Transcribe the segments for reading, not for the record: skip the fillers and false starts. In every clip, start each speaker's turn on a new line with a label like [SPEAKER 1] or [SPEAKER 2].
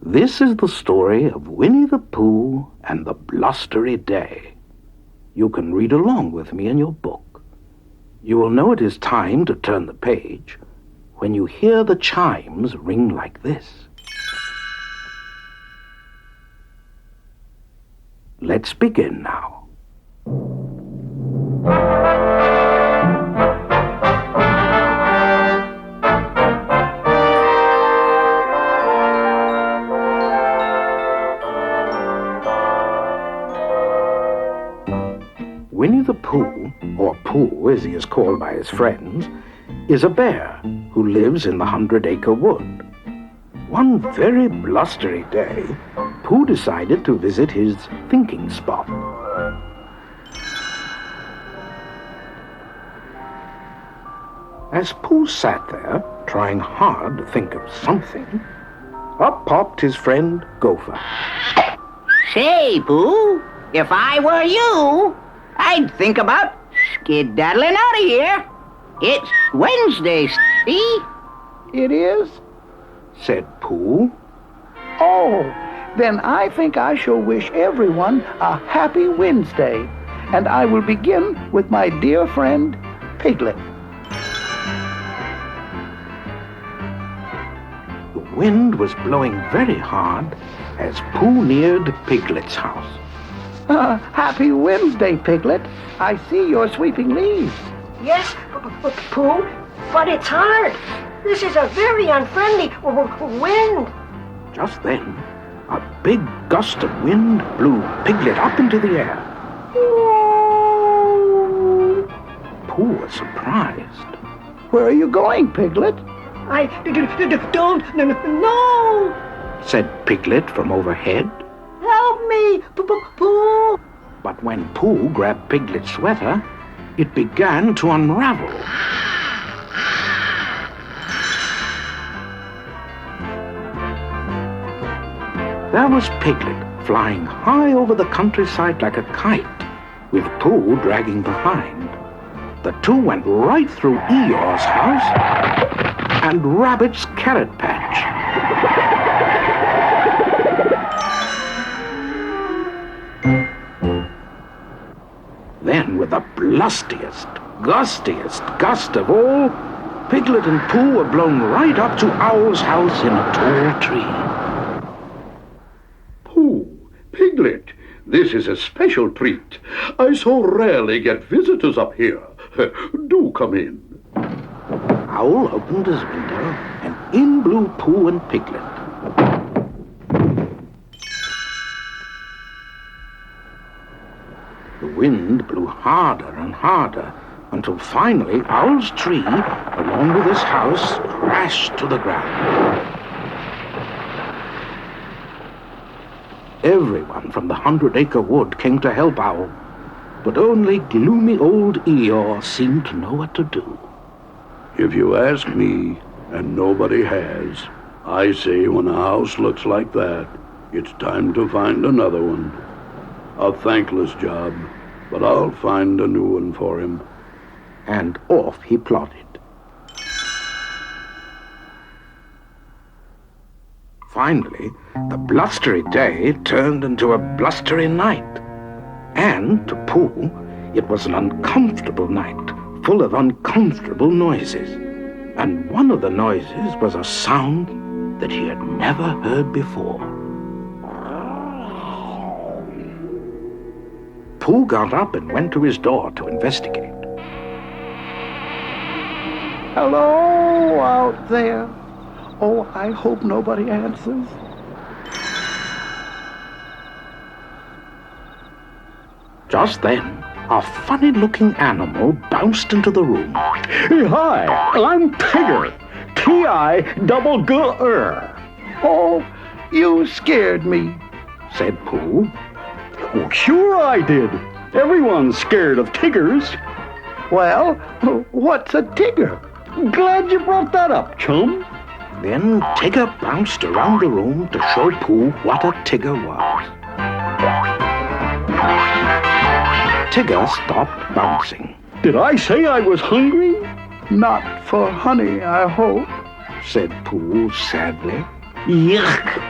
[SPEAKER 1] This is the story of Winnie the Pooh and the Blustery Day. You can read along with me in your book. You will know it is time to turn the page when you hear the chimes ring like this. Let's begin now. Winnie the Pooh, or Pooh as he is called by his friends, is a bear who lives in the 100-acre wood. One very blustery day, Pooh decided to visit his thinking spot. As Pooh sat there, trying hard to think of something, up popped his friend Gopher.
[SPEAKER 2] Say, Pooh, if I were you, I'd think about skedaddling out of here. It's Wednesday, see?
[SPEAKER 3] It is?
[SPEAKER 1] Said Pooh.
[SPEAKER 3] Oh, then I think I shall wish everyone a happy Wednesday. And I will begin with my dear friend, Piglet.
[SPEAKER 1] The wind was blowing very hard as Pooh neared Piglet's house.
[SPEAKER 3] Happy Wednesday, Piglet. I see you're sweeping leaves.
[SPEAKER 4] Yes, Pooh, but it's hard. This is a very unfriendly wind.
[SPEAKER 1] Just then, a big gust of wind blew Piglet up into the air. Pooh was surprised.
[SPEAKER 3] Where are you going, Piglet?
[SPEAKER 4] I don't, no!
[SPEAKER 1] Said Piglet from overhead.
[SPEAKER 4] Help me, Pooh!
[SPEAKER 1] But when Pooh grabbed Piglet's sweater, it began to unravel. There was Piglet flying high over the countryside like a kite, with Pooh dragging behind. The two went right through Eeyore's house and Rabbit's carrot patch. Then, with the blustiest, gustiest gust of all, Piglet and Pooh were blown right up to Owl's house in a tall tree.
[SPEAKER 5] Pooh, Piglet, this is a special treat. I so rarely get visitors up here. Do come in.
[SPEAKER 1] Owl opened his window, and in blew Pooh and Piglet. The wind blew harder and harder, until finally Owl's tree, along with his house, crashed to the ground. Everyone from the 100-acre wood came to help Owl, but only gloomy old Eeyore seemed to know what to do.
[SPEAKER 5] If you ask me, and nobody has, I say when a house looks like that, it's time to find another one. A thankless job, but I'll find a new one for him.
[SPEAKER 1] And off he plodded. Finally, the blustery day turned into a blustery night. And to Pooh, it was an uncomfortable night, full of uncomfortable noises. And one of the noises was a sound that he had never heard before. Pooh got up and went to his door to investigate.
[SPEAKER 3] Hello out there. Oh, I hope nobody answers.
[SPEAKER 1] Just then, a funny-looking animal bounced into the room.
[SPEAKER 6] Hi, I'm Tigger. T-I-double-G-R.
[SPEAKER 3] Oh, you scared me.
[SPEAKER 1] Said Pooh.
[SPEAKER 6] Oh, sure I did. Everyone's scared of tigers.
[SPEAKER 3] Well, what's a tigger?
[SPEAKER 6] Glad you brought that up, chum.
[SPEAKER 1] Then Tigger bounced around the room to show Pooh what a tigger was. Tigger stopped bouncing.
[SPEAKER 6] Did I say I was hungry?
[SPEAKER 3] Not for honey, I hope.
[SPEAKER 1] Said Pooh sadly.
[SPEAKER 6] Yuck!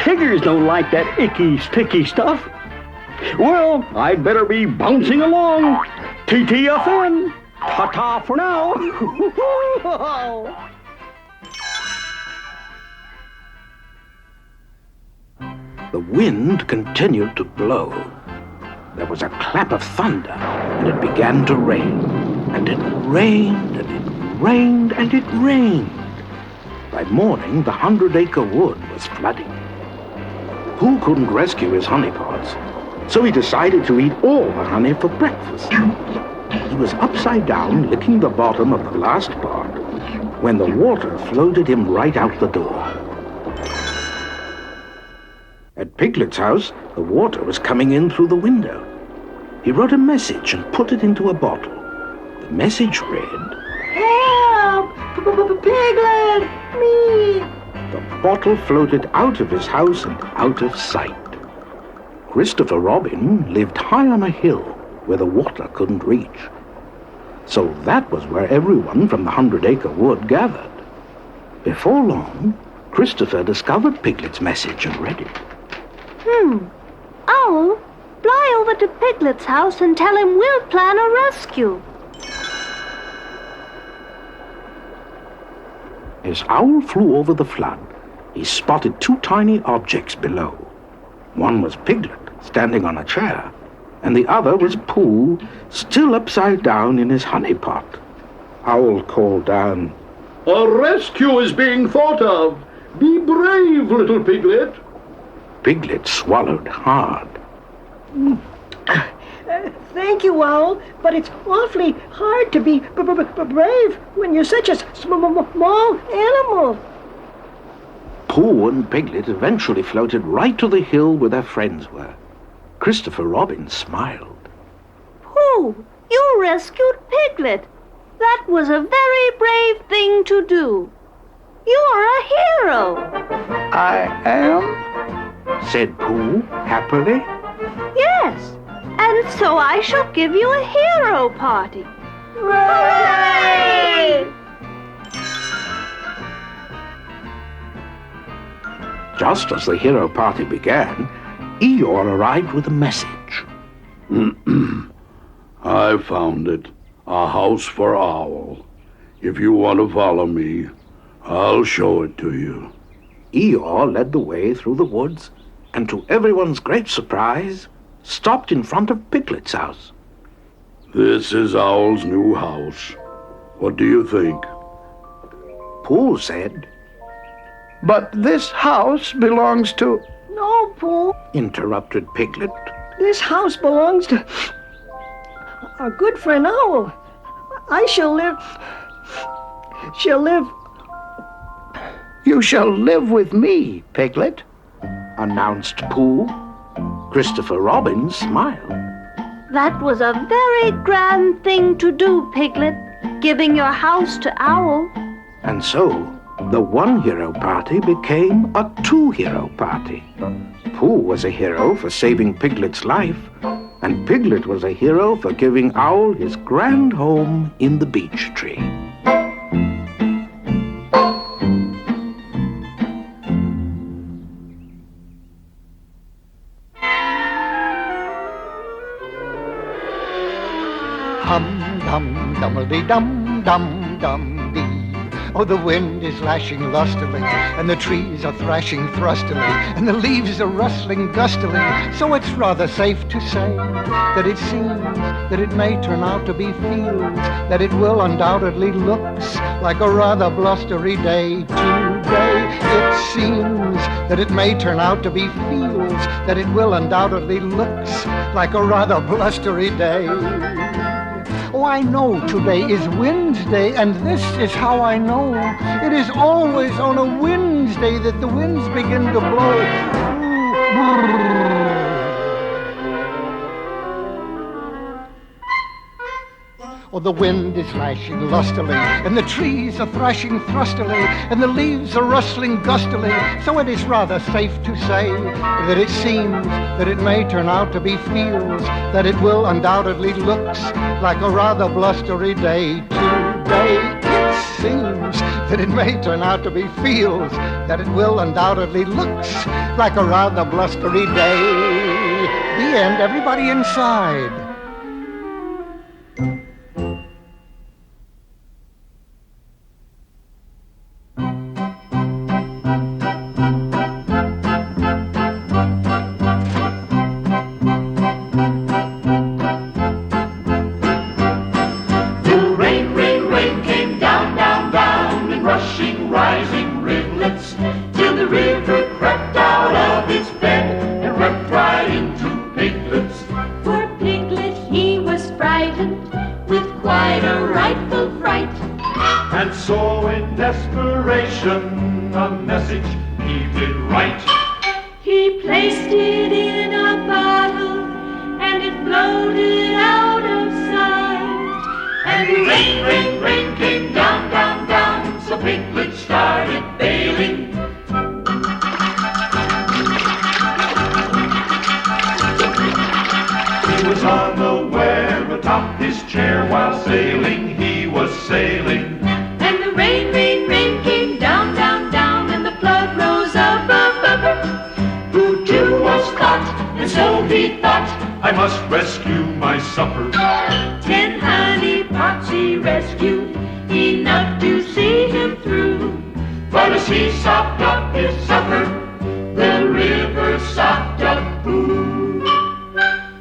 [SPEAKER 6] Tiggers don't like that icky, sticky stuff. Well, I'd better be bouncing along. TTFN. Ta-ta for now.
[SPEAKER 1] The wind continued to blow. There was a clap of thunder, and it began to rain. And it rained, and it rained, and it rained. By morning, the 100-acre wood was flooding. Pooh couldn't rescue his honey pots, so he decided to eat all the honey for breakfast. He was upside down, licking the bottom of the last pot, when the water floated him right out the door. At Piglet's house, the water was coming in through the window. He wrote a message and put it into a bottle. The message read,
[SPEAKER 4] Help! Piglet! Me!
[SPEAKER 1] The bottle floated out of his house and out of sight. Christopher Robin lived high on a hill where the water couldn't reach. So that was where everyone from the 100-acre wood gathered. Before long, Christopher discovered Piglet's message and read it.
[SPEAKER 7] Owl, fly over to Piglet's house and tell him we'll plan a rescue.
[SPEAKER 1] As Owl flew over the flood, he spotted two tiny objects below. One was Piglet, standing on a chair, and the other was Pooh, still upside down in his honey pot. Owl called down,
[SPEAKER 5] A rescue is being thought of. Be brave, little Piglet.
[SPEAKER 1] Piglet swallowed hard.
[SPEAKER 4] Thank you, Owl, but it's awfully hard to be brave when you're such a small animal.
[SPEAKER 1] Pooh and Piglet eventually floated right to the hill where their friends were. Christopher Robin smiled.
[SPEAKER 7] Pooh, you rescued Piglet. That was a very brave thing to do. You're a hero.
[SPEAKER 3] I am?
[SPEAKER 1] Said Pooh happily.
[SPEAKER 7] Yes, and so I shall give you a hero party.
[SPEAKER 4] Hooray!
[SPEAKER 1] Just as the hero party began, Eeyore arrived with a message.
[SPEAKER 5] I found it. A house for Owl. If you want to follow me, I'll show it to you.
[SPEAKER 1] Eeyore led the way through the woods, and to everyone's great surprise, stopped in front of Piglet's house.
[SPEAKER 5] This is Owl's new house. What do you think?
[SPEAKER 1] Pooh said,
[SPEAKER 3] But this house belongs to...
[SPEAKER 4] No, Pooh.
[SPEAKER 1] interrupted Piglet.
[SPEAKER 4] This house belongs to our good friend Owl. She'll live...
[SPEAKER 3] You shall live with me, Piglet.
[SPEAKER 1] Announced Pooh. Christopher Robin smiled.
[SPEAKER 7] That was a very grand thing to do, Piglet, giving your house to Owl.
[SPEAKER 1] And so, the one hero party became a two-hero party. Pooh was a hero for saving Piglet's life, and Piglet was a hero for giving Owl his grand home in the beech tree.
[SPEAKER 8] Hum-dum-dum-a-dee-dum-dum-dum-dee. Oh, the wind is lashing lustily, and the trees are thrashing thrustily, and the leaves are rustling gustily. So it's rather safe to say that it seems that it may turn out to be fields, that it will undoubtedly looks like a rather blustery day today. It seems that it may turn out to be fields, that it will undoubtedly looks like a rather blustery day. Oh, I know today is Wednesday, and this is how I know. It is always on a Wednesday that the winds begin to blow. Oh, the wind is lashing lustily, and the trees are thrashing thrustily, and the leaves are rustling gustily. So it is rather safe to say that it seems that it may turn out to be fields, that it will undoubtedly looks like a rather blustery day today. It seems that it may turn out to be fields, that it will undoubtedly looks like a rather blustery day. The end. Everybody inside.
[SPEAKER 9] Rising rivulets till the river crept out of its bed and wept right into Piglet's.
[SPEAKER 7] For Piglet he was frightened with quite a rightful fright.
[SPEAKER 9] And so in desperation a message he did write.
[SPEAKER 7] He placed it in a bottle and it floated out of sight.
[SPEAKER 9] And rain, rain, rain came down, down, down, so Piglet started bailing. He was unaware atop his chair while sailing, he was sailing.
[SPEAKER 7] And the rain, rain, rain came down, down, down, and the flood rose up, up, up, up.
[SPEAKER 9] Who too was caught, and so he thought, I must rescue my supper.
[SPEAKER 7] 10 honey pots he rescued, enough to see him through.
[SPEAKER 9] But as he sopped up his supper, the river sopped up Pooh.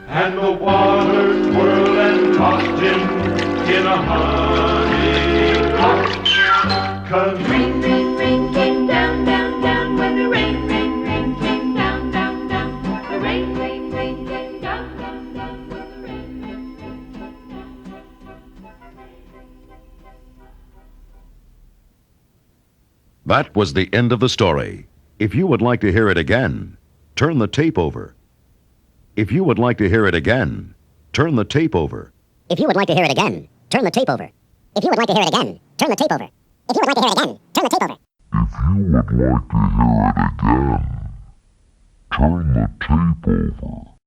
[SPEAKER 9] And the water twirled and tossed him in a honey pot. 'Cause
[SPEAKER 7] Rain, rain, rain came down, down, down, when the rain, rain, rain came down, down, down. The rain, rain, rain came down, down, down, when the rain, rain, rain came down.
[SPEAKER 10] That was the end of the story. If you would like to hear it again, turn the tape over. If you would like to hear it again, turn the tape over.
[SPEAKER 11] If you would like to hear it again, turn the tape over. If you would like to hear it again, turn the tape over. If you would like to hear it again, turn the tape over.
[SPEAKER 12] If you would like to hear it again, turn the tape over.